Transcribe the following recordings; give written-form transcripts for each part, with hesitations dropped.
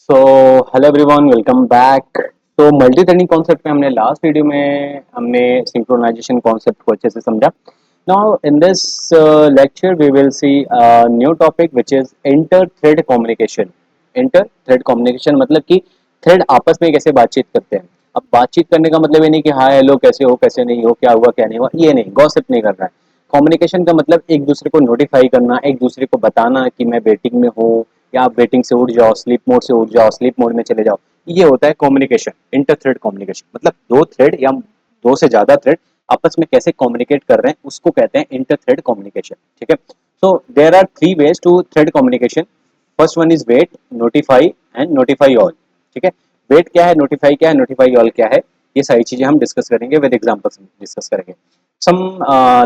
So hello everyone, welcome back. तो multi threading concept में हमने लास्ट वीडियो में हमने सिंक्रोनाइजेशन कॉन्सेप्ट को अच्छे से समझा। Now in this lecture we will see new topic which is inter thread communication. Inter thread communication मतलब कि थ्रेड आपस में कैसे बातचीत करते हैं। अब बातचीत करने का मतलब ये नहीं कि हाय हेलो कैसे हो कैसे नहीं हो, क्या हुआ क्या नहीं हुआ, ये नहीं, गॉसिप नहीं कर रहा है। कम्युनिकेशन का मतलब एक दूसरे को नोटिफाई करना, एक दूसरे को बताना कि मैं वेटिंग में हूँ, या आप वेटिंग से उठ जाओ, स्लीप मोड से उठ जाओ, स्लीप मोड में चले जाओ। ये होता है कम्युनिकेशन। इंटर थ्रेड कम्युनिकेशन मतलब दो थ्रेड या दो से ज्यादा थ्रेड आपस में कैसे कम्युनिकेट कर रहे हैं उसको कहते हैं इंटर थ्रेड कम्युनिकेशन। ठीक है। So there are three ways to thread communication. First one is wait, notify and notify all. ठीक है। वेट क्या है, नोटिफाई क्या है, नोटिफाई ऑल क्या है, ये सारी चीजें हम डिस्कस करेंगे, विद एग्जांपल्स डिस्कस करेंगे। some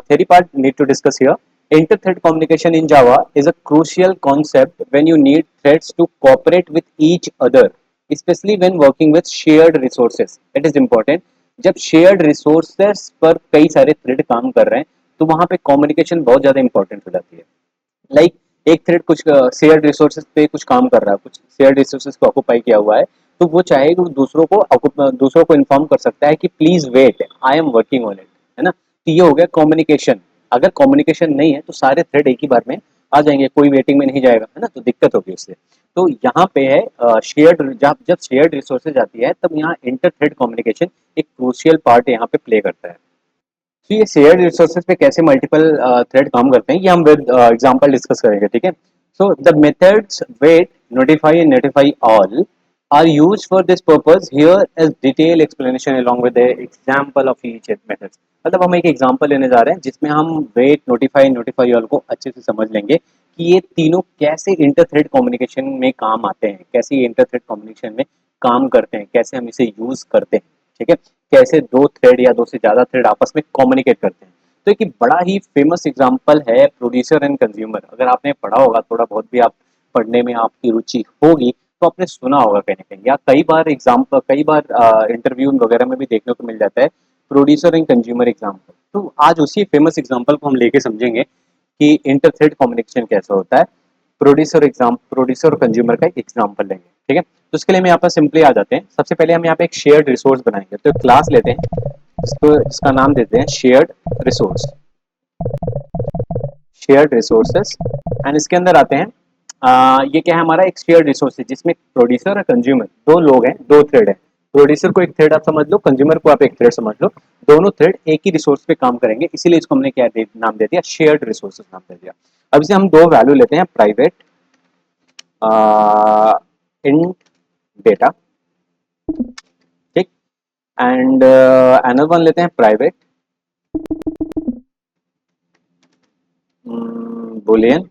theory part need to discuss here. Inter-thread communication in Java is a crucial concept when you need threads to cooperate with each other, especially when working with shared resources. It is important. जब shared resources पर कई सारे thread काम कर रहे हैं तो वहां पे कम्युनिकेशन बहुत ज्यादा इंपॉर्टेंट हो जाती है। लाइक एक थ्रेड कुछ शेयर्ड रिसोर्सेज पे कुछ काम कर रहा है, कुछ शेयर्ड रिसोर्सेज को ऑक्युपाई किया हुआ है, तो वो चाहे वो दूसरों को इन्फॉर्म कर सकता है कि please wait, I am working on it, है ना। तो ये हो गया कम्युनिकेशन। अगर कम्युनिकेशन नहीं है तो सारे थ्रेड एक ही बार में आ जाएंगे, कोई वेटिंग में नहीं जाएगा, है ना, तो दिक्कत होगी उससे। तो यहाँ पे है शेयर्ड, जब जब शेयर्ड रिसोर्सेज आती है तब यहाँ इंटर थ्रेड कम्युनिकेशन एक क्रूशियल पार्ट यहाँ पे प्ले करता है। तो ये शेयर्ड रिसोर्सेज पे कैसे मल्टीपल थ्रेड काम करते हैं ये हम विद एग्जांपल डिस्कस करेंगे। ठीक है। So the methods wait, notify and notify all are used for this purpose. Here is detailed explanation along with the example of each method. मतलब हम एक एग्जांपल लेने जा रहे हैं जिसमें हम वेट, नोटिफाई, नोटिफाई ऑल को अच्छे से समझ लेंगे कि ये तीनों कैसे इंटर थ्रेड कम्युनिकेशन में काम आते हैं, कैसे ये इंटर थ्रेड कम्युनिकेशन में काम करते हैं, कैसे हम इसे यूज करते हैं। ठीक है। कैसे दो थ्रेड या दो से ज्यादा थ्रेड आपस में कम्युनिकेट करते हैं। तो एक बड़ा ही फेमस एग्जांपल है प्रोड्यूसर एंड कंज्यूमर। अगर आपने पढ़ा होगा, थोड़ा बहुत भी आप पढ़ने में आपकी रुचि होगी, तो आपने सुना होगा कहीं ना कहीं, या कई बार इंटरव्यू वगैरह में भी देखने को मिल जाता है प्रोड्यूसर एंड कंज्यूमर एग्जाम्पल। तो आज उसी फेमस एग्जाम्पल को हम लेके समझेंगे कि इंटर थ्रेड कम्युनिकेशन कैसा होता है। प्रोड्यूसर और कंज्यूमर का एक एग्जाम्पल लेंगे। ठीक है। तो उसके लिए हम यहाँ पर सिंपली आ जाते हैं। सबसे पहले हम यहाँ पे एक शेयर्ड रिसोर्स बनाएंगे, तो क्लास लेते हैं जिसका नाम देते हैं shared resource, shared resources. And इसके अंदर आते हैं, ये क्या है, हमारा एक शेयर्ड रिसोर्स है जिसमें प्रोड्यूसर और कंज्यूमर दो लोग हैं, दो थ्रेड है। प्रोड्यूसर को एक थ्रेड आप समझ लो, कंज्यूमर को आप एक थ्रेड समझ लो। दोनों थ्रेड एक ही रिसोर्स पे काम करेंगे, इसीलिए इसको हमने नाम दे दिया, शेयर्ड रिसोर्सेज नाम दे दिया। अब इसे हम दो वैल्यू लेते हैं, प्राइवेट इन डेटा, ठीक, एंड अनदर वन लेते हैं private Boolean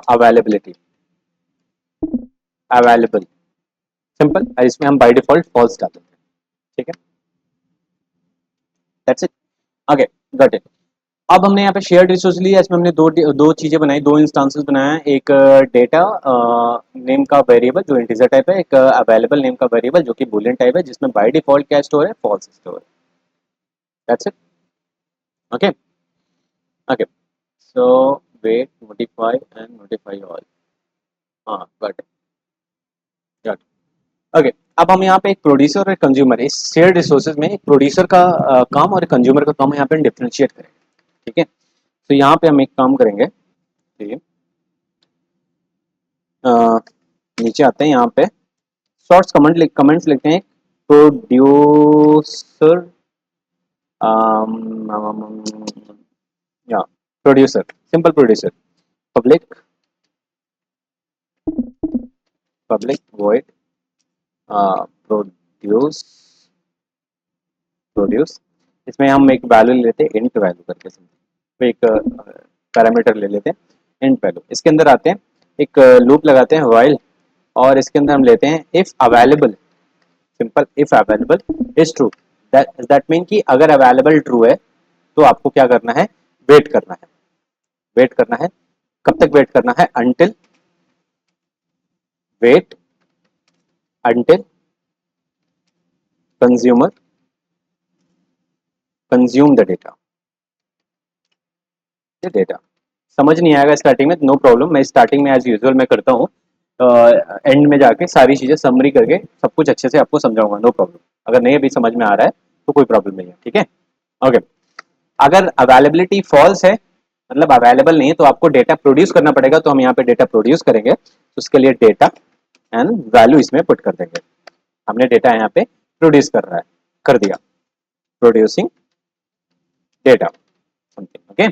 availability, available, simple. इसमें हम बाय डिफॉल्ट फॉल्स डाल देते हैं। ठीक है। That's it. Okay, got it. अब हमने यहाँ पे शेयर्ड रिसोर्स लिया, इसमें हमने दो चीजें बनाई, दो इंस्टांसेस बनाया। एक डेटा नेम का वेरिएबल जो इंटीजर टाइप है, एक अवेलेबल नेम का वेरिएबल जो कि बुलियन टाइप है, जिसमें बाय डिफॉल्ट क्या स्टोर है, फॉल्स स्टोर है। That's it. Okay. Okay. So wait, notify and notify all. हाँ, गॉट इट। ओके। अब हम यहाँ पे एक प्रोड्यूसर और एक कंज्यूमर, इस शेयर्ड रिसोर्सेज में एक प्रोड्यूसर का काम और एक कंज्यूमर का काम यहाँ पे डिफरेंशिएट करेंगे। ठीक है। तो यहाँ पे हम एक काम करेंगे, ठीक है। नीचे आते हैं, यहाँ पे शॉर्ट्स कमेंट्स लिखते हैं। प्रोड्यूसर, या producer, simple producer, public, public void produce, produce. इसमें हम एक वैल्यू ले लेते हैं, इंट वैल्यू करके, तो एक पैरामीटर ले लेते हैं इंट वैल्यू। इसके अंदर आते हैं, एक लूप लगाते हैं व्हाइल, और इसके अंदर हम लेते हैं if available, simple, if available is true. That mean कि अगर अवेलेबल ट्रू है तो आपको क्या करना है, वेट करना है। वेट करना है, कब तक वेट करना है, until, wait until consumer consume the data, ये डेटा। समझ नहीं आएगा स्टार्टिंग में, नो प्रॉब्लम, मैं स्टार्टिंग में एज यूजुअल मैं करता हूँ। एंड में जाके सारी चीजें समरी करके सब कुछ अच्छे से आपको समझाऊंगा, नो प्रॉब्लम। अगर नहीं अभी समझ में आ रहा है तो कोई प्रॉब्लम नहीं है, ठीक है। ओके, अगर अवेलेबिलिटी फॉल्स है मतलब अवेलेबल नहीं है तो आपको डेटा प्रोड्यूस करना पड़ेगा, तो हम यहाँ पे डेटा प्रोड्यूस करेंगे, तो उसके लिए डेटा एंड वैल्यू इसमें पुट कर देंगे। हमने डेटा यहाँ पे प्रोड्यूस कर रहा है, कर दिया, प्रोड्यूसिंग डेटा समथिंग। ओके,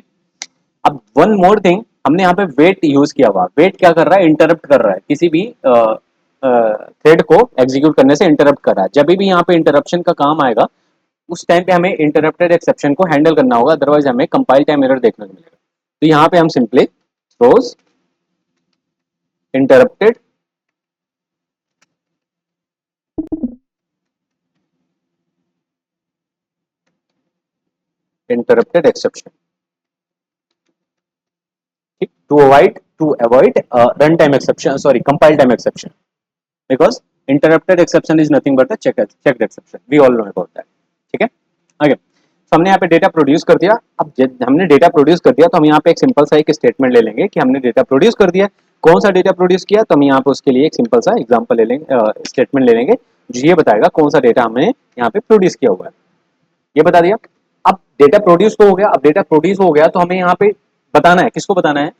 अब वन मोर थिंग, हमने यहाँ पे वेट यूज किया हुआ, वेट क्या कर रहा है, इंटरप्ट कर रहा है, किसी भी थ्रेड को एग्जीक्यूट करने से इंटरप्ट कर रहा है। जब भी यहाँ पे इंटरप्शन का काम आएगा उस टाइम पे हमें इंटरप्टेड एक्सेप्शन को हैंडल करना होगा, अदरवाइज हमें कंपाइल टाइम एरर देखने को मिलेगा। तो यहाँ पे हम simply throws interrupted exception, to avoid run time exception, sorry compile time exception, because interrupted exception is nothing but checked exception, we all know about that, ठीक है। आगे हमने यहाँ पे डेटा प्रोड्यूस कर दिया। अब हमने डेटा प्रोड्यूस कर दिया तो हम यहाँ पे एक सिंपल सा एक स्टेटमेंट ले लेंगे कि हमने डेटा प्रोड्यूस कर दिया। कौन सा डेटा प्रोड्यूस किया, तो हम यहाँ पे उसके लिए एक सिंपल सा एग्जांपल ले लेंगे, स्टेटमेंट ले लेंगे जो ये बताएगा कौन सा डेटा हमने यहाँ पे प्रोड्यूस किया हुआ है, ये बता दिया। अब डेटा प्रोड्यूस तो हो गया, अब डेटा प्रोड्यूस हो गया तो हमें यहाँ पे बताना है, किसको बताना है,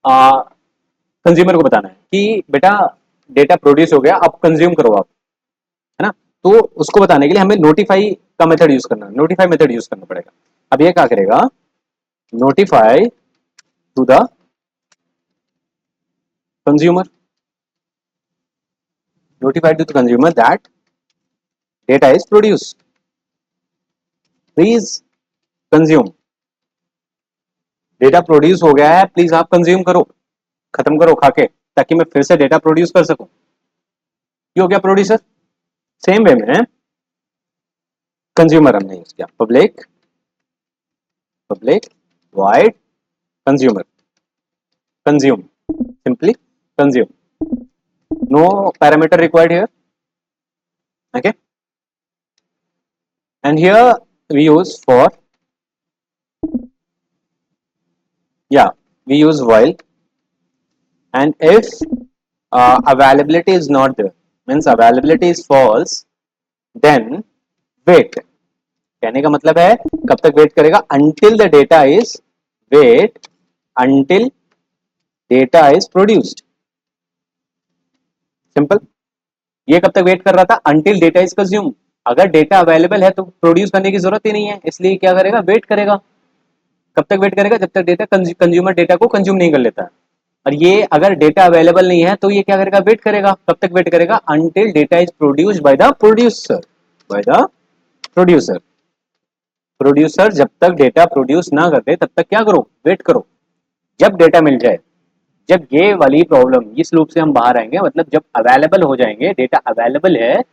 कंज्यूमर को बताना है कि बेटा डेटा प्रोड्यूस हो गया, अब कंज्यूम करो आप, है ना। तो उसको बताने के लिए हमें नोटिफाई का मेथड यूज करना, नोटिफाई मेथड यूज करना पड़ेगा। अब ये क्या करेगा, notify to the consumer, notify to the consumer that data is produced, please consume, data produce हो गया है, प्लीज आप कंज्यूम करो, खत्म करो खा के, ताकि मैं फिर से डेटा प्रोड्यूस कर सकूं। ये हो गया प्रोड्यूसर। सेम वे में कंज्यूमर हमने यूज किया, public public void consumer, consume, simply consume, no parameter required here, okay. And here we use for, yeah, we use while, and if availability is not there, means availability is false, then wait, कहने का मतलब है कब तक wait करेगा, until the data is, wait until data is produced, simple. ये कब तक वेट कर रहा था, until data is consumed। अगर डेटा अवेलेबल है तो प्रोड्यूस करने की जरूरत ही नहीं है, इसलिए क्या करेगा, वेट करेगा। कब तक वेट करेगा, जब तक डेटा कंज्यूमर डेटा को कंज्यूम नहीं कर लेता है। और ये अगर डेटा अवेलेबल नहीं है तो ये क्या करेगा, वेट करेगा। कब तक वेट करेगा, until data is produced by the producer, by the producer. Producer जब तक डेटा प्रोड्यूस ना कर दे तब तक क्या करो, वेट करो। जब डेटा मिल जाए, जब ये वाली प्रॉब्लम, इस लूप से हम बाहर आएंगे, मतलब जब अवेलेबल हो जाएंगे, डेटा अवेलेबल है,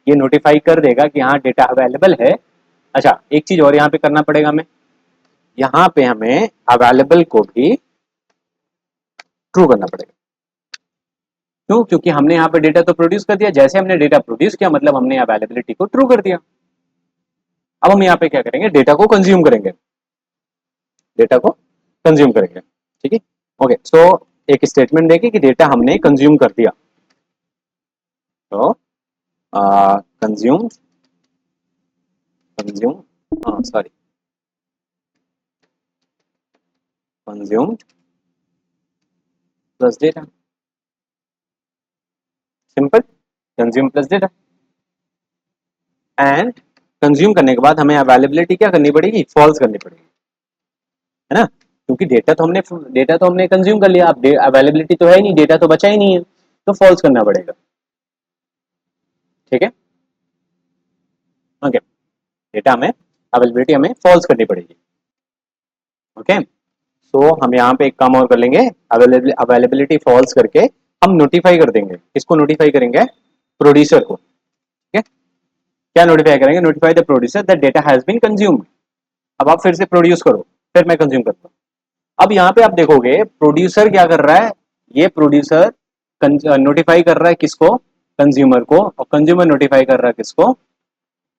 ये नोटिफाई कर देगा कि हाँ डेटा अवेलेबल है। अच्छा एक चीज और यहाँ पे करना पड़ेगा हमें, यहाँ पे हमें अवेलेबल को भी ट्रू करना पड़ेगा। क्यों, क्योंकि हमने यहाँ पे डेटा तो प्रोड्यूस कर दिया, जैसे हमने डेटा प्रोड्यूस किया मतलब हमने अवेलेबिलिटी को ट्रू कर दिया। अब हम यहाँ पे क्या करेंगे, डेटा को कंज्यूम करेंगे, डेटा को कंज्यूम करेंगे, ठीक है। ओके, सो एक स्टेटमेंट देगी कि डेटा हमने कंज्यूम कर दिया, तो कंज्यूम, कंज्यूम, हाँ sorry, consume plus data, simple, consume plus data. And consume करने के बाद हमें अवेलेबिलिटी क्या करनी पड़ेगी, फॉल्स करनी पड़ेगी, है ना, क्योंकि डेटा तो हमने कंज्यूम कर लिया, अब अवेलेबिलिटी तो है ही नहीं, डेटा तो बचा ही नहीं है, तो फॉल्स करना पड़ेगा, ठीक है। ओके, डेटा हमें, अवेलेबिलिटी हमें फॉल्स करनी पड़ेगी, ओके। सो हम यहाँ पे एक काम और कर लेंगे, अवेलेबिलिटी फॉल्स करके हम नोटिफाई कर देंगे, किसको नोटिफाई करेंगे, प्रोड्यूसर को, ठीक है। क्या नोटिफाई करेंगे, notify the producer that data has been consumed. अब आप फिर से प्रोड्यूस करो, फिर मैं कंज्यूम करता हूँ। अब यहाँ पे आप देखोगे प्रोड्यूसर क्या कर रहा है, ये प्रोड्यूसर नोटिफाई कर रहा है किसको, कंज्यूमर को, और कंज्यूमर नोटिफाई कर रहा है किसको,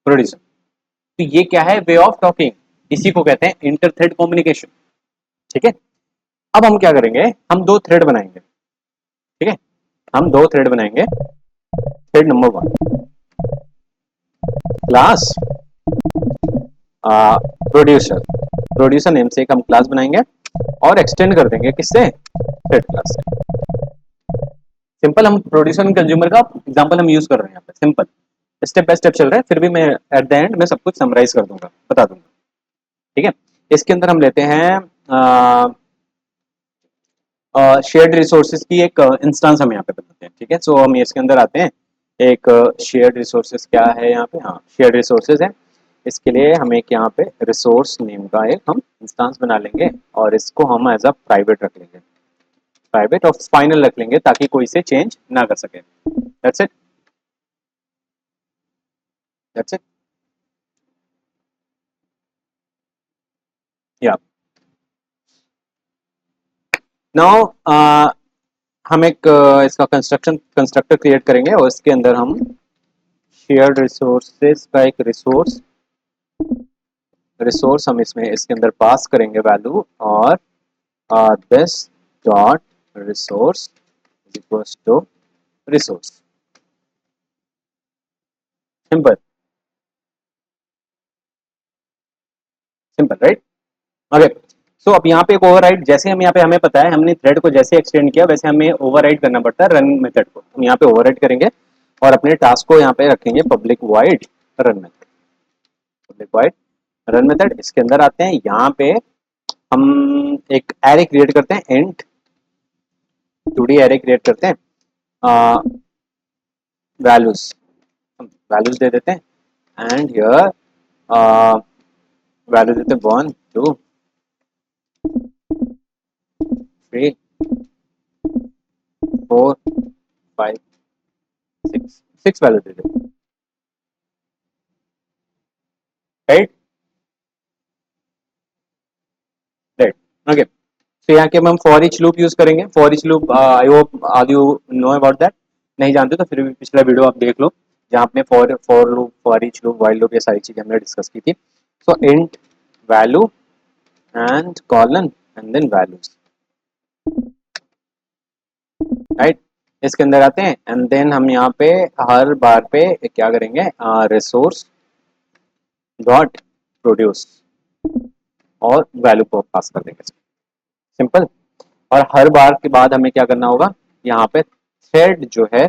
प्रोड्यूसर। तो ये क्या है, वे ऑफ टॉकिंग, इसी को कहते हैं इंटर थ्रेड कम्युनिकेशन, ठीक है। अब हम क्या करेंगे, हम दो थ्रेड बनाएंगे, ठीक है। हम दो थ्रेड बनाएंगे। Thread number 1 class producer, producer name से एक हम क्लास बनाएंगे और एक्सटेंड कर देंगे किससे, थ्रेड क्लास से। सिंपल, हम प्रोड्यूसर एंड कंज्यूमर का एग्जांपल हम यूज कर रहे हैं यहाँ पे, सिंपल स्टेप बाय स्टेप चल रहा है, फिर भी मैं एट द एंड में सब कुछ समराइज कर दूंगा, बता दूंगा। ठीक है, इसके अंदर हम लेते हैं शेयर्ड रिसोर्सेज की एक इंस्टेंस हम यहाँ पे बनाते हैं। ठीक है, सो हम इसके अंदर आते हैं, एक शेयर्ड रिसोर्सेज क्या है यहाँ पे, हाँ शेयर्ड रिसोर्सेज है। इसके लिए हम एक यहाँ पे रिसोर्स नेम का एक हम इंस्टेंस बना लेंगे और इसको हम एज अ प्राइवेट रख लेंगे, प्राइवेट और फाइनल रख लेंगे ताकि कोई से चेंज ना कर सके। दैट्स इट, दैट्स इट, या नाउ हम एक इसका कंस्ट्रक्टर क्रिएट करेंगे और इसके अंदर हम शेयर्ड रिसोर्सेज का एक रिसोर्स हम इसमें इसके अंदर पास करेंगे वैल्यू, और this dot resource equals to resource. Simple, simple right. Okay, so अब यहाँ पे एक ओवरराइड, जैसे हम यहाँ पे हमें पता है हमने थ्रेड को जैसे एक्सटेंड किया वैसे हमें ओवरराइड करना पड़ता है रन मेथड को। हम यहाँ पे ओवरराइड करेंगे और अपने टास्क को यहाँ पे रखेंगे public wide run method, public wide run method. इसके अंदर आते हैं, यहाँ पे हम एक एरे क्रिएट करते हैं, इंट 2D एरे क्रिएट करते हैं, वैल्यूज, हम वैल्यूज दे देते हैं एंड हियर वैल्यू देते हैं 1 2 3 4 5 6, 6 वैल्यू दे देते हैं, राइट राइट। ओके, तो यहाँ के हम फॉर ईच लूप यूज करेंगे। For each loop I hope are you know about that, नहीं जानते तो फिर भी पिछला वीडियो आप देख लो जहाँ आपने for for loop, for each loop, while loop, ये सारी चीजें हमने डिस्कस की थी। So int value and colon and then values, right. इसके अंदर आते हैं एंड देन हम यहाँ पे हर बार पे क्या करेंगे, रिसोर्स डॉट प्रोड्यूस और वैल्यू को पास कर देंगे, सिंपल। और हर बार के बाद हमें क्या करना होगा, यहाँ पे थ्रेड जो है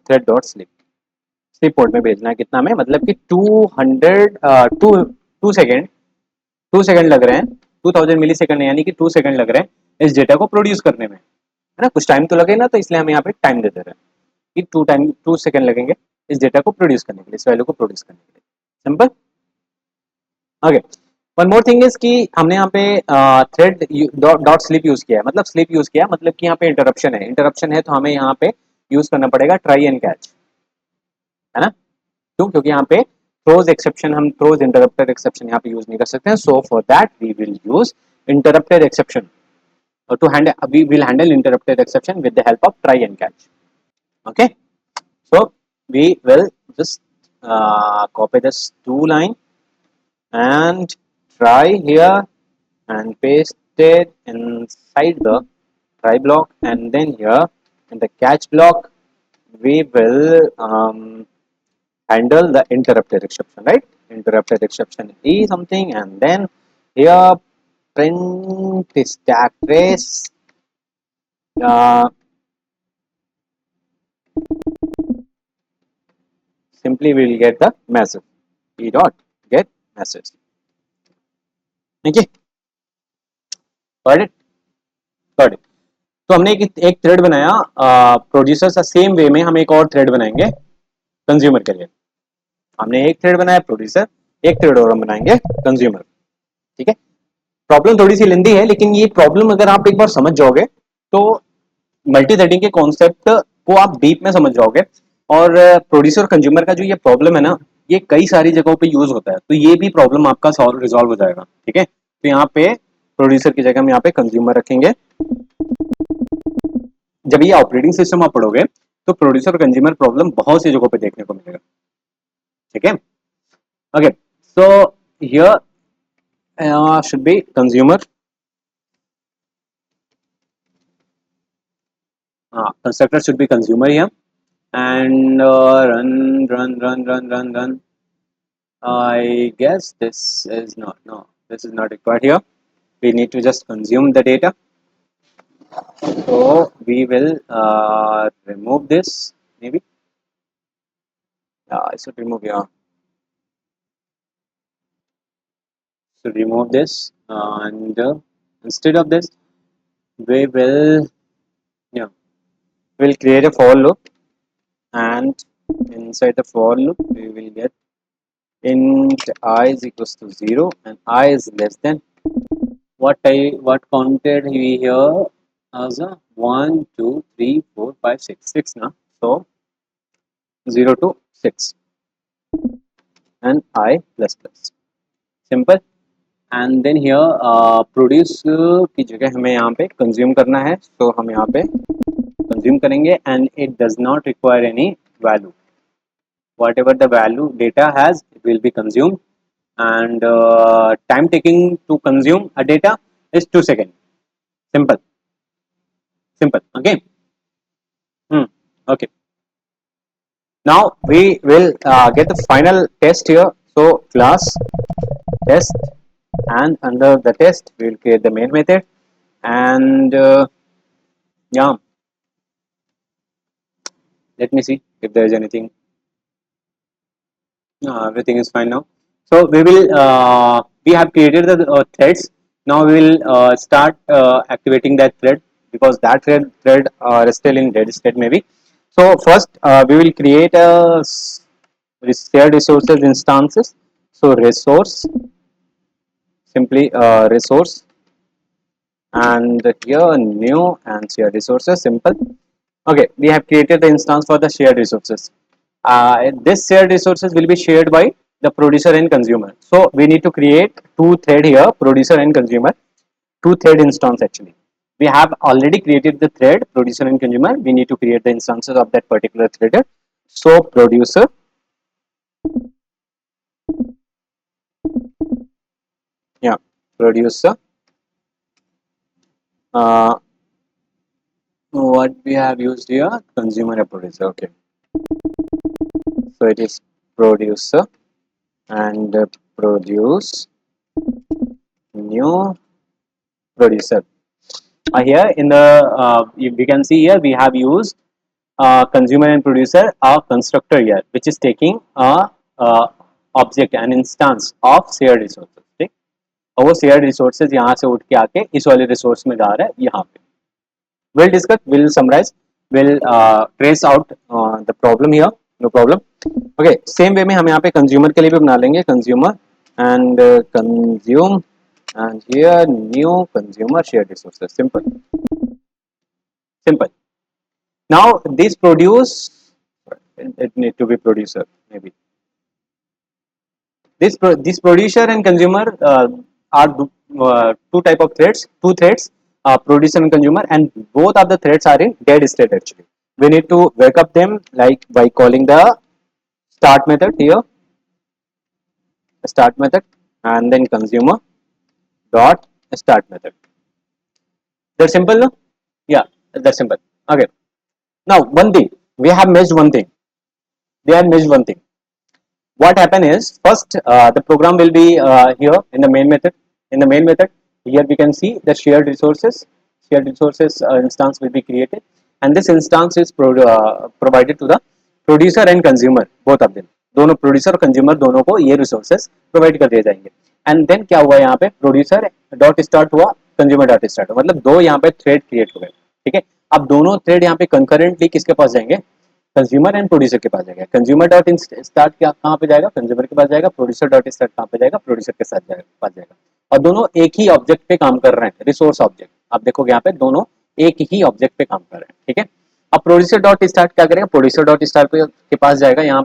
thread dot slip, slip port में भेजना है कितना में, मतलब कि 200 टू सेकेंड, 2 सेकंड लग रहे हैं, 2000 मिली सेकंड, यानी कि 2 सेकंड लग रहे हैं इस डेटा को प्रोड्यूस करने में, है ना। कुछ टाइम तो लगे ना, तो इसलिए हम यहाँ पे टाइम दे दे रहे हैं कि 2 सेकंड लगेंगे इस डेटा को प्रोड्यूस करने के लिए, इस वैल्यू को प्रोड्यूस करने के लिए, simple. Okay, one more thing is कि हमने यहाँ पे थ्रेड डॉट स्लिप यूज किया है, मतलब स्लिप यूज किया मतलब कि यहाँ पे इंटरप्शन है, इंटरप्शन है तो हमें यहाँ पे यूज करना पड़ेगा ट्राई एंड कैच, है ना। क्यों, क्योंकि यहाँ पे थ्रोज एक्सेप्शन, हम थ्रोज इंटरप्टेड एक्सेप्शन यहाँ पे यूज नहीं कर सकते हैं, so for that we will use interrupted exception to handle, we will handle interrupted exception with the help of try and catch. Okay, so we will just copy this 2 line and try here and paste it inside the try block, and then here in the catch block we will handle the interrupted exception, right. Interrupted exception is something, and then here print stack trace, uh, simply we will get the message, e dot get message, ठीक है, got it, got it. तो हमने एक thread बनाया producer सा, same way में हम एक और थ्रेड बनाएंगे कंज्यूमर के लिए। हमने एक थ्रेड बनाया प्रोड्यूसर, एक थ्रेड और हम बनाएंगे कंज्यूमर, ठीक है। प्रॉब्लम थोड़ी सी लेंदी है, लेकिन ये प्रॉब्लम अगर आप एक बार समझ जाओगे तो मल्टी थ्रेडिंग के कॉन्सेप्ट को आप डीप में समझ जाओगे। और प्रोड्यूसर कंज्यूमर का जो ये प्रॉब्लम है ना, ये कई सारी जगहों पे यूज होता है, तो ये भी प्रॉब्लम आपका सॉल्व रिजॉल्व हो जाएगा, ठीक है। तो यहाँ पे प्रोड्यूसर की जगह हम यहाँ पे कंज्यूमर रखेंगे। जब ये ऑपरेटिंग सिस्टम आप पढ़ोगे तो प्रोड्यूसर कंज्यूमर प्रॉब्लम बहुत सी जगहों पे देखने को मिलेगा, ठीक है। Okay, so here should be consumer, constructor should be consumer here, and run. I guess this is not, no, this is not required here. We need to just consume the data. So we will remove this, maybe. I should remove, yeah. So remove this, and instead of this, we will, yeah, we'll create a for loop, and inside the for loop we will get int I is equals to 0 and I is less than what counted we here as a 1 2 3 4 5 6 6 now. So 0 to 6 and I plus plus, simple. And then here produce की जगह हमें यहाँ पे consume करना है, तो हम यहाँ पे कंज्यूम करेंगे and it does not require any value, whatever the value data has it will be consumed, and time taking to consume a data is 2 seconds, simple, simple, okay. Okay, now we will get the final test here. So class test, and under the test we will create the main method, and yeah, let me see if there is anything. Everything is fine now. So we have created the threads. Now we will start activating that thread, because that thread is still in dead state maybe. So first we will create a shared resources instances. So resource, simply resource, and here new and shared resources, simple. Okay, we have created the instance for the shared resources. This shared resources will be shared by the producer and consumer. So we need to create two thread here, producer and consumer, two thread instance actually. We have already created the thread producer and consumer. We need to create the instances of that particular thread. So producer, yeah, producer. Uh, what we have used here, consumer and producer. Okay, so it is producer and produce new producer. Here in the we can see here we have used consumer and producer a constructor here, which is taking a object an instance of shared resources, ठीक, और वो shared resources यहाँ से उठ के आके इस वाले resource में जा रहा है यहाँ पे. We'll discuss, we'll summarize, we'll trace out the problem here, no problem. Okay, same way में हम यहाँ पे consumer के लिए भी बना लेंगे consumer and consume, and here new consumer shared resources, simple, simple. Now this produce, it need to be producer maybe. This producer and consumer are two type of threads, two threads, producer and consumer, and both of the threads are in dead state actually. We need to wake up them like by calling the start method here, start method, and then consumer dot start method. That's simple, no? Yeah, that's simple. Okay. Now one thing, we have missed one thing. They have missed one thing. What happen is, first the program will be here in the main method. In the main method, here we can see the shared resources instance will be created, and this instance is provided to the producer and consumer, both of them. दोनों producer और consumer दोनों को ये resources provide कर दिए जाएंगे. And then क्या हुआ, यहाँ पे प्रोड्यूसर डॉट स्टार्ट हुआ, कंज्यूमर डॉट स्टार्ट, मतलब दो यहाँ पे थ्रेड क्रिएट हो गए. ठीक है, अब दोनों थ्रेड यहाँ पे कंकरेंटली किसके पास जाएंगे, कंज्यूमर एंड प्रोड्यूसर के पास जाएगा. कंज्यूमर डॉट स्टार्ट क्या कहाँ पे जाएगा, कंज्यूमर के पास जाएगा. प्रोड्यूसर डॉट स्टार्ट कहाँ पे जाएगा, प्रोड्यूसर के साथ जाएगा, पास जाएगा. और दोनों एक ही ऑब्जेक्ट पे काम कर रहे हैं, रिसोर्स ऑब्जेक्ट. आप देखोगे यहाँ पे दोनों एक ही ऑब्जेक्ट पे काम कर रहे हैं. ठीक है, अब प्रोड्यूसर डॉट स्टार्ट क्या करेगा, प्रोड्यूसर डॉट स्टार्ट के पास जाएगा. यहाँ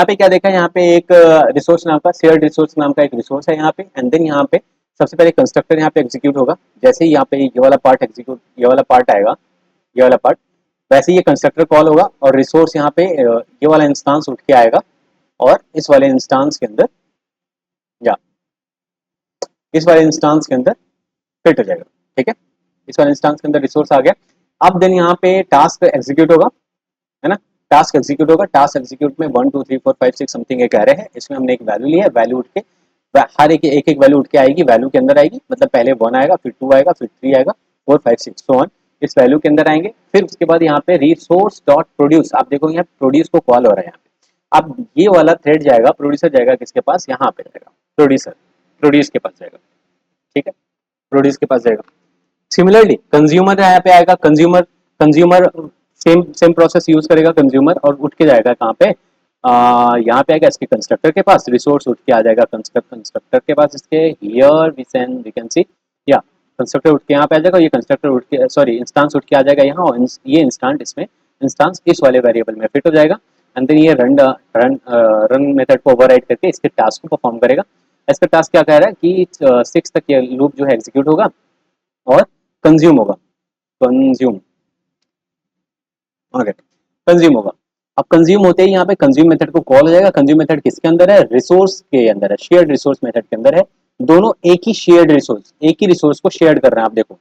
पे क्या देखा, यहाँ पे एक रिसोर्स नाम का, शेयर्ड रिसोर्स नाम का एक रिसोर्स है यहाँ पे. एंड देन यहाँ पे सबसे पहले कंस्ट्रक्टर यहाँ पे एग्जीक्यूट होगा. जैसे ही यहाँ पे ये वाला पार्ट एग्जीक्यूट, ये वाला पार्ट आएगा, ये वाला पार्ट, वैसे ये कंस्ट्रक्टर कॉल होगा और रिसोर्स यहाँ पे ये वाला इंस्टांस उठ के आएगा और इस वाले इंस्टांस के अंदर, या इस वाले इंस्टांस के अंदर फिट हो जाएगा. ठीक है, इस वाले इंस्टांस के अंदर रिसोर्स आ गया. अब देन यहाँ पे टास्क एग्जीक्यूट होगा, है ना, टास्क एग्जीक्यूट होगा। टास्क एग्जीक्यूट में 1 2 3 4 5 6 समथिंग एक एरे है, इसमें हमने एक वैल्यू लिया है, वैल्यू उठ के हर एक वैल्यू उठ के आएगी, वैल्यू के अंदर आएगी, मतलब पहले 1 आएगा, फिर 2 आएगा, फिर 3 आएगा, 4 5 6 सो ऑन, इस वैल्यू के अंदर आएंगे। फिर उसके बाद यहाँ पे रिसोर्स डॉट प्रोड्यूस, आप देखो यहाँ प्रोड्यूस को कॉल हो रहा है यहाँ पे। अब ये वाला थ्रेड जाएगा, प्रोड्यूसर जाएगा किसके पास, यहाँ पे जाएगा प्रोड्यूसर, प्रोड्यूस के पास जाएगा, ठीक है, प्रोड्यूस के पास जाएगा। सिमिलरली कंज्यूमर यहाँ पे आएगा, consumer consumer same same process use करेगा कंज्यूमर, और उठ के जाएगा कहाँ पे, यहाँ पे आएगा इसके कंस्ट्रक्टर के पास, रिसोर्स उठ के आ जाएगा कंस्ट्रक्टर के पास इसके, हियर वी कैन सी, या कंस्ट्रक्टर उठ के यहाँ पे आ जाएगा, ये कंस्ट्रक्टर उठ के सॉरी इंस्टांस उठ के आ जाएगा यहाँ, और ये इंस्टांट इसमें इंस्टांस इस वाले वेरिएबल में फिट हो जाएगा। एंड देन ये रन मेथड को ओवरराइड करके इसके टास्क को परफॉर्म करेगा। इसका टास्क क्या कह रहा है कि 6 तक ये लूप जो है एग्जीक्यूट होगा और कंज्यूम होगा, कंज्यूम, ओके, कंज्यूम होगा। अब कंज्यूम होते ही यहाँ पे कंज्यूम मेथड को कॉल हो जाएगा। कंज्यूम मेथड किसके अंदर है, रिसोर्स के अंदर है, शेयर्ड रिसोर्स मेथड के अंदर है। दोनों एक ही शेयर्ड रिसोर्स, एक ही रिसोर्स को शेयर कर रहे हैं, आप देखो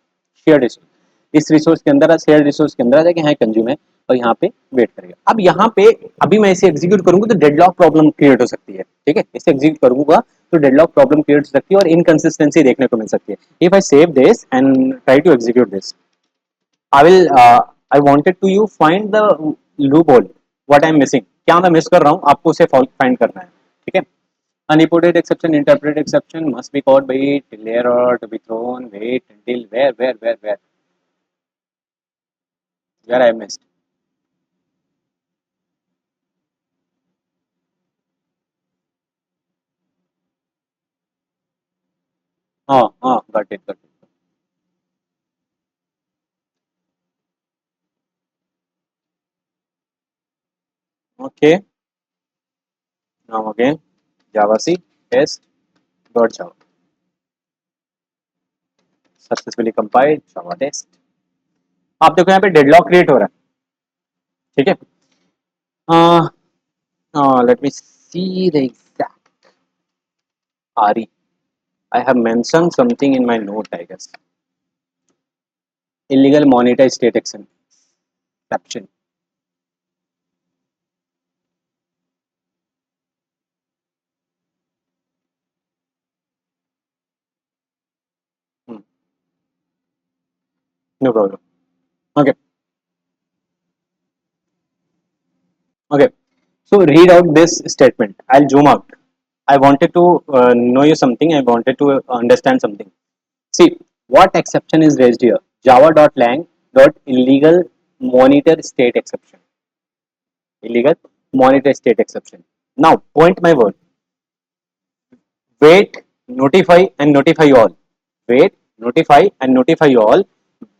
शेयर्ड रिसोर्स, इस रिसोर्स के अंदर शेयर्ड रिसोर्स के अंदर आ जाएगा, यहाँ कंज्यूम है और यहाँ पे वेट करेगा। अब यहाँ पे अभी मैं इसे एग्जीक्यूट करूंगा तो डेडलॉक प्रॉब्लम क्रिएट हो सकती है, ठीक है, इसे एग्जीक्यूट करूंगा तो डेडलॉक प्रॉब्लम क्रिएट हो सकती है और इनकंसिस्टेंसी देखने को मिल सकती है। If I save this and try to execute this, I will I wanted to you find the loophole what I am missing, क्या मैं मिस कर रहा हूँ आपको उसे फाइंड करना है, ठीक है। Unimported exception, interpreted exception must be called by till error to be thrown, wait until where I missed. हाँ हाँ, got it, okay, now again java c test dot java successfully compiled java test। आप देखो यहाँ पे deadlock create हो रहा है, ठीक है। Let me see the exact RE, I have mentioned something in my note, I guess. Illegal monetized state exception. Hmm. No problem. Okay. Okay. So read out this statement. I'll zoom out. I wanted to know you something. I wanted to understand something. See, what exception is raised here? Java.lang dot illegal monitor state exception. Illegal monitor state exception. Now, point my word. Wait, notify and notify all. Wait, notify and notify all.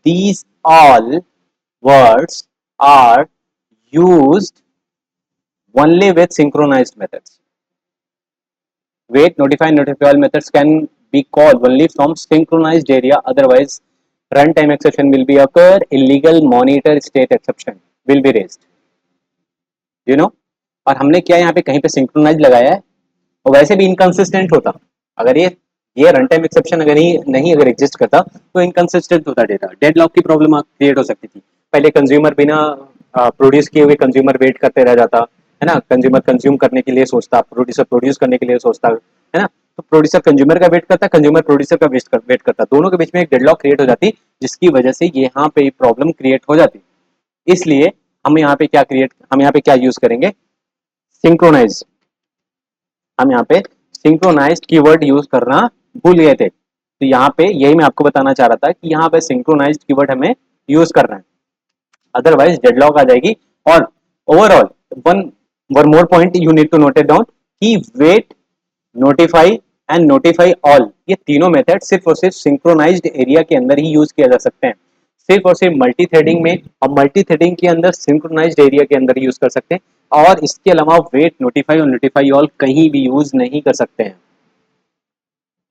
These all words are used only with synchronized methods. Wait, notify and notify all methods can be called only from synchronized area, otherwise runtime exception will be occur, illegal monitor state exception will be raised, you know। और हमने क्या यहाँ पे कहीं पे synchronise लगाया है, और वैसे भी इनकंसिस्टेंट होता अगर ये रन टाइम एक्सेप्शन अगर नहीं अगर एग्जिस्ट करता तो इनकंसिस्टेंट होता डेटा, डेडलॉक की प्रॉब्लम क्रिएट हो सकती थी। पहले कंज्यूमर बिना प्रोड्यूस किए हुए कंज्यूमर वेट करते रह जाता है ना, कंज्यूमर कंज्यूम करने के लिए सोचता, प्रोड्यूसर प्रोड्यूस करने के लिए सोचता है ना, तो प्रोड्यूसर कंज्यूमर का वेट करता, कंज्यूमर प्रोड्यूसर का वेट करता, दोनों के बीच में एक डेडलॉक क्रिएट हो जाती, जिसकी वजह से यहाँ पे प्रॉब्लम क्रिएट हो जाती। इसलिए हम यहाँ पे क्या यूज करेंगे, सिंक्रोनाइज। हम यहाँ पे सिंक्रोनाइज्ड कीवर्ड यूज करना भूल गए थे, तो यहाँ पे यही मैं आपको बताना चाह रहा था कि यहाँ पे सिंक्रोनाइज्ड कीवर्ड हमें यूज करना है, अदरवाइज डेडलॉक आ जाएगी। और overall one one more point you need to note it down कि wait, notify and notify all, ये तीनों मेथड सिर्फ और सिर्फ सिंक्रोनाइज्ड एरिया के अंदर ही यूज किया जा सकते हैं, सिर्फ और सिर्फ मल्टी थ्रेडिंग में, और मल्टी थ्रेडिंग के अंदर सिंक्रोनाइज्ड एरिया के अंदर यूज कर सकते हैं, और इसके अलावा वेट, नोटिफाई और नोटिफाई ऑल कहीं भी यूज नहीं कर सकते हैं,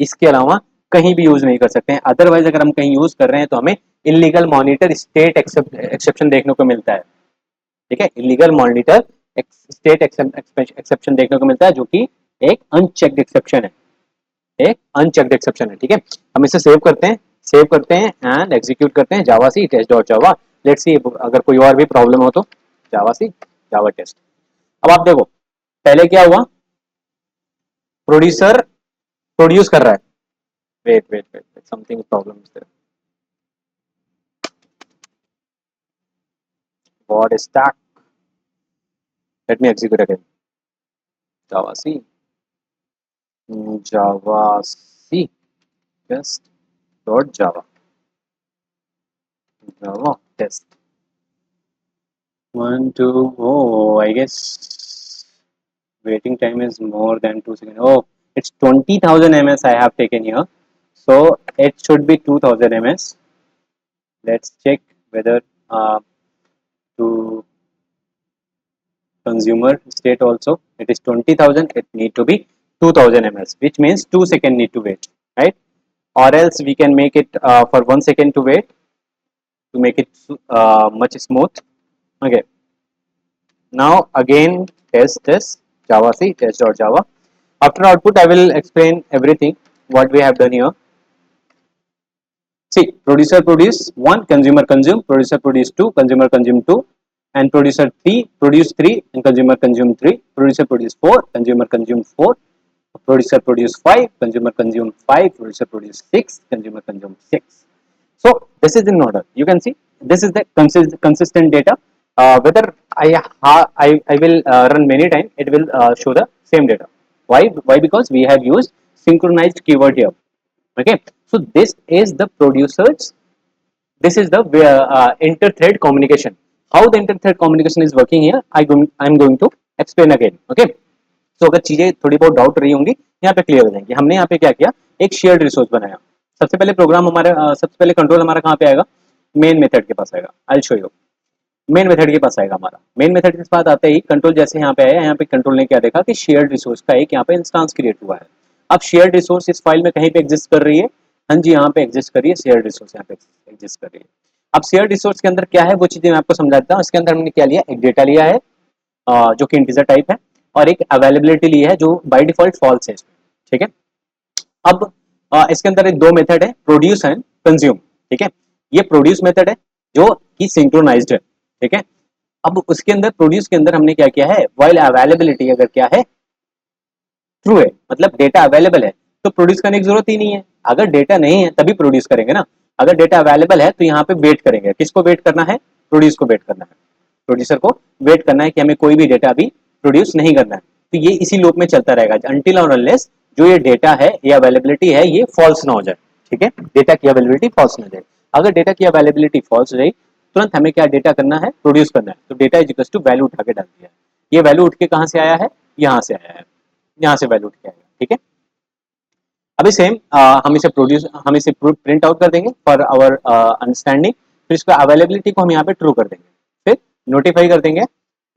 इसके अलावा कहीं भी यूज नहीं कर सकते हैं। अदरवाइज अगर हम कहीं यूज कर रहे हैं तो हमें इलीगल मॉनिटर स्टेट एक्सेप्शन देखने को मिलता है, ठीक है, इलीगल मॉनिटर स्टेट एक्सेप्शन देखने को मिलता है, जो कि एक अनचेक्ड एक्सेप्शन है, एक अनचेक्ड एक्सेप्शन है, ठीक है। हम इसे सेव करते हैं एंड एग्जीक्यूट करते हैं, Java C test dot Java. Let's see अगर कोई और भी प्रॉब्लम हो तो जावा सी जावा टेस्ट। अब आप देखो पहले क्या हुआ, प्रोड्यूसर प्रोड्यूस कर रहा है, wait something problem is there, what is that, let me execute again, Java C Java C test dot Java test 1 2, oh I guess waiting time is more than 2 seconds. Oh, it's 20,000 ms I have taken here, so it should be 2000 ms. Let's check whether to consumer state also it is 20,000, it need to be 2000 ms, which means 2 second need to wait, right? Or else we can make it for 1 second to wait to make it much smooth. Okay, now again test this java c test.java. After output I will explain everything what we have done here. See, producer produce 1, consumer consume, producer produce 2, consumer consume 2, and producer 3 produce 3 and consumer consume 3, producer produce 4, consumer consume 4, producer produce 5, consumer consume 5, producer produce 6, consumer consume 6. So this is in order, you can see this is the consistent data. Whether I will run many times, it will show the same data. Why? Because we have used synchronized keyword here. Okay, so this is the producers, this is the inter-thread communication. How the inter-thread communication is working here, I'm going to explain again. Okay, so अगर चीजें थोड़ी बहुत doubt रही होंगी यहाँ पे clear हो जाएंगी। हमने यहाँ पे क्या किया, एक शेयर्ड रिसोर्स बनाया। सबसे पहले प्रोग्राम हमारे सबसे पहले कंट्रोल हमारा कहाँ पे आएगा, मेन मेथड के पास आएगा। I show you, main method के पास आएगा हमारा। मेन मेथड के पास आते ही कंट्रोल जैसे यहाँ पे आया, यहाँ पे कंट्रोल ने क्या देखा कि शेयर्ड रिसोर्स का एक यहाँ पे इंस्टांस क्रिएट हुआ है। अब शेयर्ड रिसोर्स इस फाइल में कहीं पे एग्जिस्ट कर रही है, हाँ जी यहाँ पे एग्जिस्ट कर रही है, शेयर्ड रिसोर्स यहाँ पे एग्जिस्ट कर रही है। अब शेयर्ड रिसोर्स के अंदर क्या है वो चीजें मैं आपको समझा देता हूँ। इसके अंदर हमने क्या लिया, एक डेटा लिया है जो कि इंटीजर टाइप है, और एक अवेलेबिलिटी ली है जो बाय डिफॉल्ट फॉल्स है इसमें, ठीक है। अब इसके अंदर एक दो मेथड है, प्रोड्यूस एंड कंज्यूम, ठीक है। ये प्रोड्यूस मेथड है जो कि सिंक्रोनाइज्ड है, ठीक है। अब उसके अंदर प्रोड्यूस के अंदर हमने क्या किया है, व्हाइल अवेलेबिलिटी अगर क्या है ट्रू है, मतलब डेटा अवेलेबल है, तो प्रोड्यूस करने की जरूरत ही नहीं है। अगर डेटा नहीं है तभी प्रोड्यूस करेंगे ना, अगर डेटा अवेलेबल है तो यहाँ पे वेट करेंगे। किसको वेट करना है, प्रोड्यूस को वेट करना है, प्रोड्यूसर को वेट करना है कि हमें कोई भी डेटा अभी प्रोड्यूस नहीं करना है। तो ये इसी लूप में चलता रहेगा अनटिल और अनलेस जो ये डेटा है, ये अवेलेबिलिटी है, ये फॉल्स ना हो जाए, ठीक है। डेटा की अवेलेबिलिटी फॉल्स ना हो जाए। अगर डेटा की अवेलेबिलिटी फॉल्स हो जाए, तुरंत हमें क्या डेटा करना है, प्रोड्यूस करना है। तो data is equals to value उठा के डाल दिया। ये वैल्यू उठ के कहाँ से आया है, यहाँ से आया है, यहाँ से वैल्यू उठ के आएगा, ठीक है। अभी सेम हम इसे प्रिंट आउट कर देंगे फॉर आवर अंडरस्टैंडिंग। फिर इसका अवेलेबिलिटी को हम यहाँ पे ट्रू कर देंगे, फिर नोटिफाई कर देंगे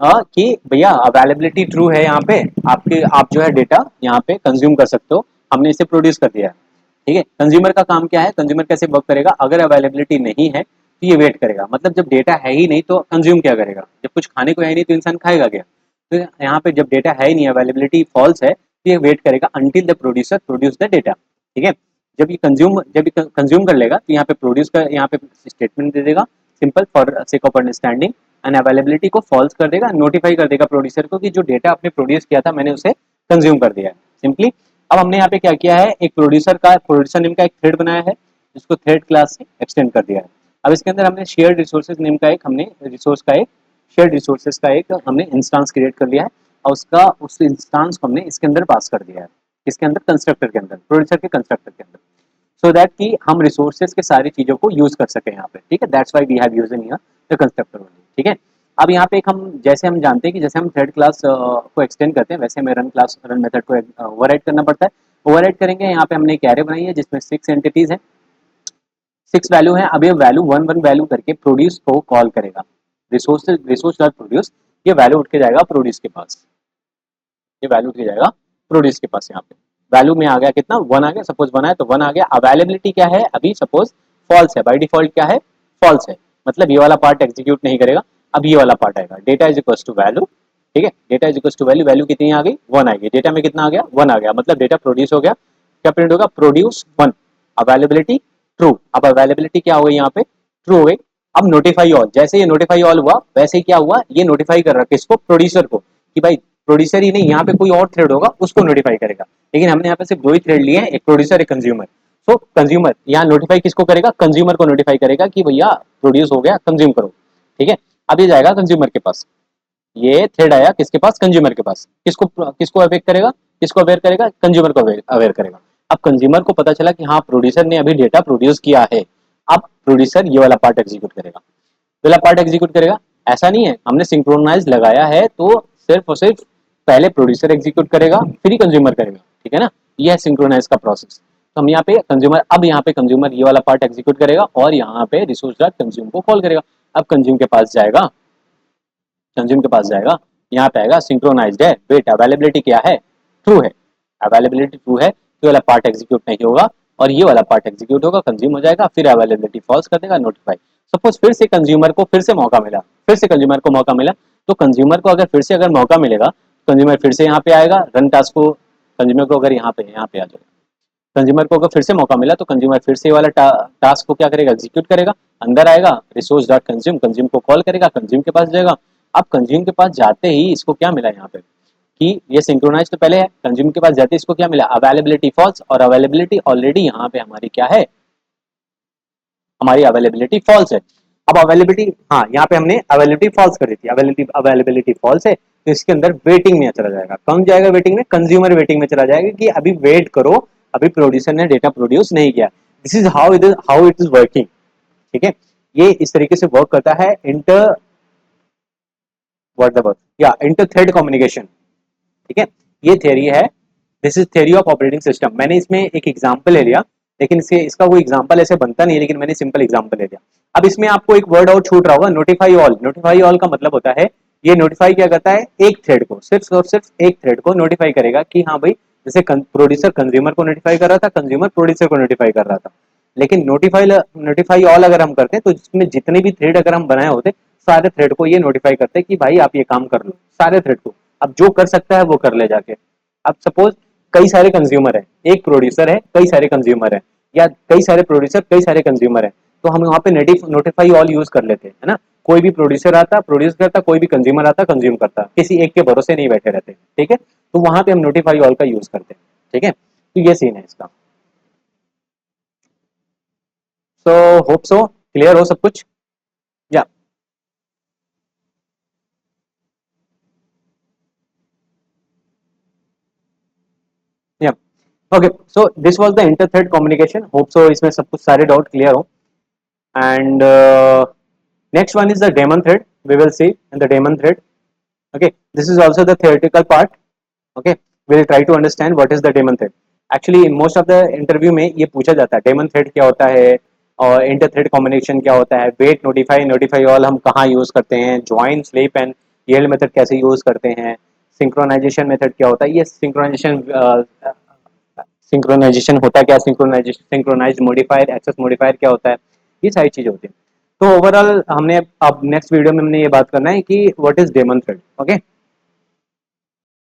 कि भैया अवेलेबिलिटी ट्रू है, यहाँ पे आपके आप जो है डेटा यहाँ पे कंज्यूम कर सकते हो, हमने इसे प्रोड्यूस कर दिया है, ठीक है। कंज्यूमर का काम क्या है, कंज्यूमर कैसे वर्क करेगा, अगर अवेलेबिलिटी नहीं है तो ये वेट करेगा, मतलब जब डेटा है ही नहीं तो कंज्यूम क्या करेगा, जब कुछ खाने को है ही नहीं तो इंसान खाएगा क्या। तो यहाँ पे जब डेटा है ही नहीं, अवेलेबिलिटी फॉल्स है, तो ये वेट करेगा until the producer produce the data, ठीक है। जब ये कंज्यूम कर लेगा तो यहाँ पे प्रोड्यूस का यहाँ पे स्टेटमेंट दे देगा simple for sake of understanding, and availability को फॉल्स कर देगा, नोटिफाई कर देगा प्रोड्यूसर को कि जो डेटा आपने प्रोड्यूस किया था मैंने उसे कंज्यूम कर दिया है, सिंपली। अब हमने यहाँ पे क्या किया है, एक प्रोड्यूसर नेम का एक थ्रेड बनाया है, जिसको थ्रेड क्लास से एक्सटेंड कर दिया है। अब इसके अंदर हमने शेयर्ड रिसोर्सेज नेम का एक हमने रिसोर्स का एक शेयर्ड रिसोर्सेज का एक हमने इंस्टांस क्रिएट कर लिया है, और उसका उस इंस्टांस को हमने इसके अंदर पास कर दिया है, इसके अंदर कंस्ट्रक्टर के अंदर, प्रोड्यूसर के कंस्ट्रक्टर के अंदर, सो दैट कि हम रिसोर्सेज के सारी चीजों को यूज कर सके यहाँ पे, ठीक है। That's why we have used here the constructor only, ठीक है। अब यहाँ पे एक हम जैसे हम जानते हैं कि जैसे हम थ्रेड क्लास को एक्सटेंड करते हैं, वैसे हमें रन मेथड को ओवरराइड करना पड़ता है। ओवरराइड करेंगे, यहाँ पे हमने एक एरे बनाई है जिसमें 6 एंटिटीज है, 6 वैल्यू है। अब ये वैल्यू वन वन वैल्यू करके प्रोड्यूस को कॉल करेगा, रिसोर्स डॉट प्रोड्यूस, ये वैल्यू उठ के जाएगा प्रोड्यूस के पास, ये वैल्यू उठ के जाएगा प्रोड्यूस के पास। यहाँ पे वैल्यू में आ गया कितना, 1 आ गया, सपोज 1 है तो 1 आ गया। अवेलेबिलिटी क्या है, अभी सपोज फॉल्स है, बाय डिफॉल्ट क्या है, फॉल्स है, मतलब ये वाला पार्ट एग्जीक्यूट नहीं करेगा। अब ये वाला पार्ट आएगा, data is equal to value, ठीक है। Data is equal to value, value कितनी आ गई, 1 आ गई, डेटा में कितना आ गया, 1 आ गया, मतलब डेटा प्रोड्यूस हो गया। क्या प्रिंट होगा, प्रोड्यूस 1, अवेलेबिलिटी ट्रू। अब अवेलेबिलिटी क्या हो गई, यहाँ पे ट्रू हो गई। अब नोटिफाई ऑल, जैसे ये नोटिफाई ऑल हुआ वैसे ही क्या हुआ, ये नोटिफाई कर रहा है किसको, प्रोड्यूसर को, कि भाई प्रोड्यूसर ही नहीं, यहाँ पे कोई और थ्रेड होगा उसको नोटिफाई करेगा, लेकिन हमने यहाँ पे सिर्फ दो ही थ्रेड लिए हैं, एक प्रोड्यूसर एक कंज्यूमर। सो कंज्यूमर यहाँ नोटिफाई किसको करेगा, कंज्यूमर को नोटिफाई करेगा कि भैया प्रोड्यूस हो गया, कंज्यूम करो। ठीक है, अब ये जाएगा कंज्यूमर के पास, ये थ्रेड आया किसके पास, कंज्यूमर के पास, किसको किसको अवेयर करेगा, किसको अवेयर करेगा, कंज्यूमर को अवेयर करेगा। अब कंज्यूमर को पता चला कि हाँ प्रोड्यूसर ने अभी डेटा प्रोड्यूस किया है, अब प्रोड्यूसर ये वाला पार्ट एग्जीक्यूट करेगा, वाला पार्ट एग्जीक्यूट करेगा। ऐसा नहीं है हमने सिंक्रोनाइज लगाया है तो सिर्फ और सिर्फ पहले प्रोड्यूसर एग्जीक्यूट करेगा फिर ही कंज्यूमर करेगा, ठीक है ना, ये है सिंक्रोनाइज का प्रोसेस। तो हम यहाँ पे कंज्यूमर, अब यहाँ पे कंज्यूमर ये वाला पार्ट एग्जीक्यूट करेगा और यहाँ पे रिसोर्स डॉट कंज्यूम को कॉल करेगा। अब कंज्यूम के पास जाएगा, कंज्यूम के पास जाएगा, यहाँ पे आएगा सिंक्रोनाइज्ड है, वेट अवेलेबिलिटी क्या है, ट्रू है, अवेलेबिलिटी ट्रू है, ये वाला पार्ट एग्जीक्यूट नहीं होगा और ये वाला पार्ट एग्जीक्यूट होगा, कंज्यूम हो जाएगा, फिर अवेलेबिलिटी फॉल्स कर देगा, नोटिफाई। सपोज फिर से कंज्यूमर को फिर से मौका मिला, फिर से कंज्यूमर को मौका मिला, तो कंज्यूमर को अगर फिर से अगर मौका मिलेगा, कंज्यूमर फिर से यहाँ पे आएगा, रन टास्क को, कंज्यूमर को अगर यहाँ पे आ जाएगा, कंज्यूमर को अगर फिर से मौका मिला तो कंज्यूमर फिर से वाला टास्क को क्या करेगा, एग्जीक्यूट करेगा, अंदर आएगा, रिसोर्स डॉट कंज्यूम, कंज्यूम को कॉल करेगा, कंज्यूम के पास जाएगा। अब कंज्यूम के पास जाते ही इसको क्या मिला यहाँ पे कि ये सिंक्रोनाइज तो पहले है, कंज्यूम के पास जाते ही इसको क्या मिला, अवेलेबिलिटी फॉल्स, और अवेलेबिलिटी ऑलरेडी यहाँ पे हमारी क्या है, हमारी अवेलेबिलिटी फॉल्स है। अब अवेलेबिलिटी, हाँ यहाँ पे हमने अवेलेबिलिटी फॉल्स कर दी थी, अवेलेबिलिटी फॉल्स है तो इसके अंदर वेटिंग में चला जाएगा, कौन जाएगा वेटिंग में, कंज्यूमर वेटिंग में चला जाएगा कि अभी वेट करो, अभी प्रोड्यूसर ने डेटा प्रोड्यूस नहीं किया। This is how it is working. ठीक है, ये इस तरीके से वर्क करता है इंटर, व्हाट द वर्ड, या इंटर थ्रेड कम्युनिकेशन। ठीक है, ये थियरी है, this is theory of operating system. मैंने इसमें एक एग्जांपल ले लिया, लेकिन इसका कोई एग्जांपल ऐसे बनता नहीं है, लेकिन मैंने सिंपल एग्जांपल ले लिया। अब इसमें आपको एक वर्ड और छूट रहा होगा, नोटिफाई ऑल। नोटिफाई ऑल का मतलब होता है, ये नोटिफाई क्या करता है, एक थ्रेड को, सिर्फ और सिर्फ एक थ्रेड को नोटिफाई करेगा कि हाँ भाई, जैसे प्रोड्यूसर कंज्यूमर को नोटिफाई कर रहा था, कंज्यूमर प्रोड्यूसर को नोटिफाई कर रहा था। लेकिन नोटिफाई ऑल अगर हम करते तो जिसमें जितने भी थ्रेड अगर हम बनाए होते, सारे थ्रेड को ये नोटिफाई करते कि भाई आप ये काम कर लो, सारे थ्रेड को। अब जो कर सकता है वो कर ले जाके। अब सपोज कई सारे कंज्यूमर है, एक प्रोड्यूसर है, कई सारे कंज्यूमर है, या कई सारे प्रोड्यूसर कई सारे कंज्यूमर है, तो हम वहाँ पे नोटिफाई ऑल यूज कर लेते हैं, है ना। कोई भी प्रोड्यूसर आता प्रोड्यूस करता, कोई भी कंज्यूमर आता कंज्यूम करता, किसी एक के भरोसे नहीं बैठे रहते। ठीक है, तो वहां पे हम नोटिफाई ऑल का यूज करते हैं। ठीक है, तो ये सीन है इसका। सो होप सो क्लियर हो सब कुछ, या या okay. So this was the inter thread communication, hope so इसमें सब कुछ सारे डाउट क्लियर हो। And next one is the daemon thread, we will see in the daemon thread. Okay, this is also the theoretical part. Okay, we will try to understand what is the daemon thread. Actually in most of the interview में ये पूछा जाता है daemon thread क्या होता है, और inter thread combination क्या होता है, वेट, नोटिफाई, नोटिफाई ऑल हम कहाँ यूज करते हैं, join, sleep and yield method कैसे यूज करते हैं, सिंक्रोनाइजेशन मेथड क्या होता है, ये सिंक्रोनाइजेशन होता क्या, synchronisation, synchronise modifier, access modifier क्या होता है, ये सारी चीजें होती है। तो ओवरऑल हमने अब नेक्स्ट वीडियो में हमने ये बात करना है कि what is daemon thread. Okay,